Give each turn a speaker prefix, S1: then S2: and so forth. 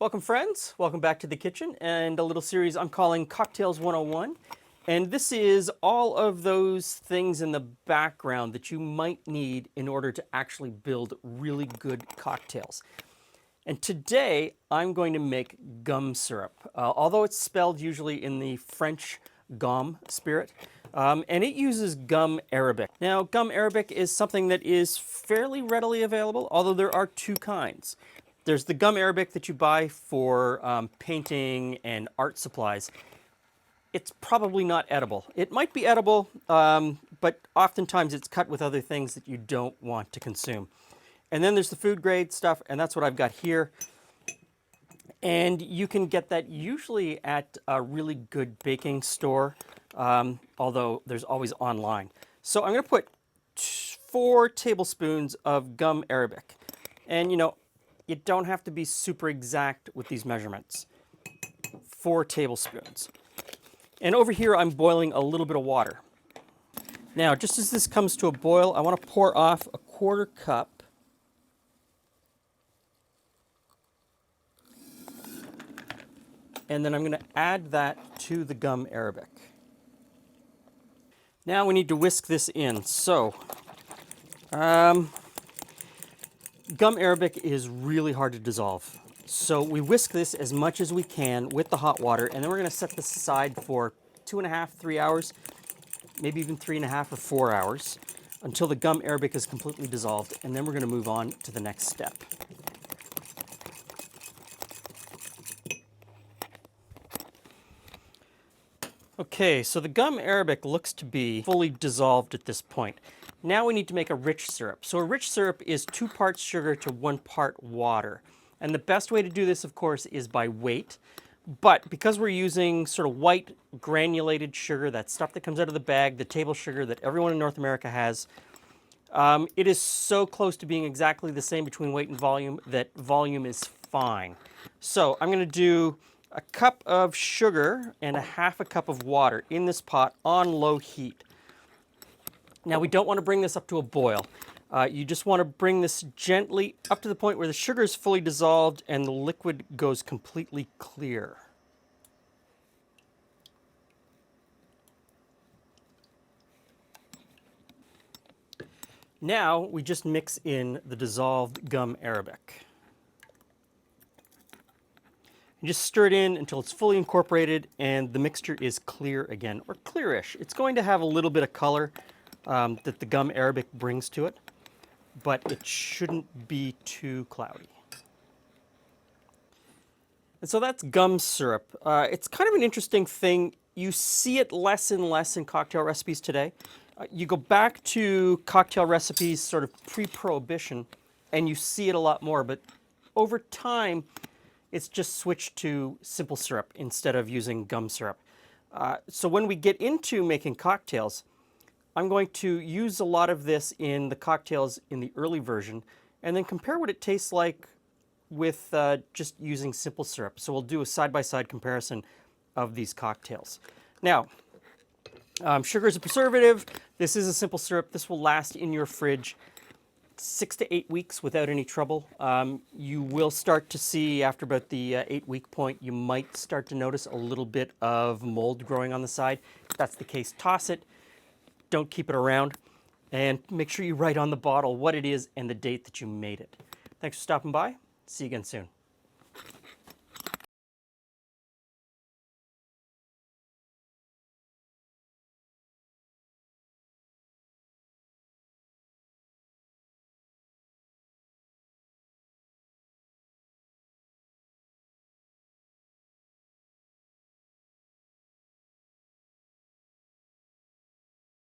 S1: Welcome friends, welcome back to the kitchen and a little series I'm calling Cocktails 101. And this is all of those things in the background that you might need in order to actually build really good cocktails. And today I'm going to make gum syrup, although it's spelled usually in the French gomme spirit. And it uses gum arabic. Now, gum arabic is something that is fairly readily available, although there are two kinds. There's the gum arabic that you buy for painting and art supplies. It's probably not edible. It might be edible, but oftentimes it's cut with other things that you don't want to consume. And then there's the food grade stuff, and that's what I've got here. And you can get that usually at a really good baking store, although there's always online. So I'm going to put 4 tablespoons of gum arabic. And you don't have to be super exact with these measurements. 4 tablespoons. And over here I'm boiling a little bit of water. Now, just as this comes to a boil, I want to pour off a 1/4 cup. And then I'm going to add that to the gum arabic. Now we need to whisk this in. So, gum arabic is really hard to dissolve. So we whisk this as much as we can with the hot water, and then we're going to set this aside for 2.5, 3 hours, maybe even 3.5 or 4 hours, until the gum arabic is completely dissolved, and then we're going to move on to the next step. Okay, so the gum arabic looks to be fully dissolved at this point. Now we need to make a rich syrup. So a rich syrup is 2 parts sugar to 1 part water. And the best way to do this, of course, is by weight. But because we're using sort of white granulated sugar, that stuff that comes out of the bag, the table sugar that everyone in North America has, it is so close to being exactly the same between weight and volume that volume is fine. So I'm going to do a cup of sugar and a 1/2 cup of water in this pot on low heat. Now we don't want to bring this up to a boil. You just want to bring this gently up to the point where the sugar is fully dissolved and the liquid goes completely clear. Now we just mix in the dissolved gum arabic. You just stir it in until it's fully incorporated and the mixture is clear again, or clearish. It's going to have a little bit of color that the gum arabic brings to it, but it shouldn't be too cloudy. And so that's gum syrup. It's kind of an interesting thing. You see it less and less in cocktail recipes today. You go back to cocktail recipes sort of pre-prohibition and you see it a lot more, but over time, it's just switched to simple syrup instead of using gum syrup. So when we get into making cocktails, I'm going to use a lot of this in the cocktails in the early version and then compare what it tastes like with just using simple syrup. So we'll do a side-by-side comparison of these cocktails. Now, sugar is a preservative. This is a simple syrup. This will last in your fridge 6 to 8 weeks without any trouble. You will start to see after about the 8-week point, you might start to notice a little bit of mold growing on the side. If that's the case, toss it. Don't keep it around. And make sure you write on the bottle what it is and the date that you made it. Thanks for stopping by. See you again soon.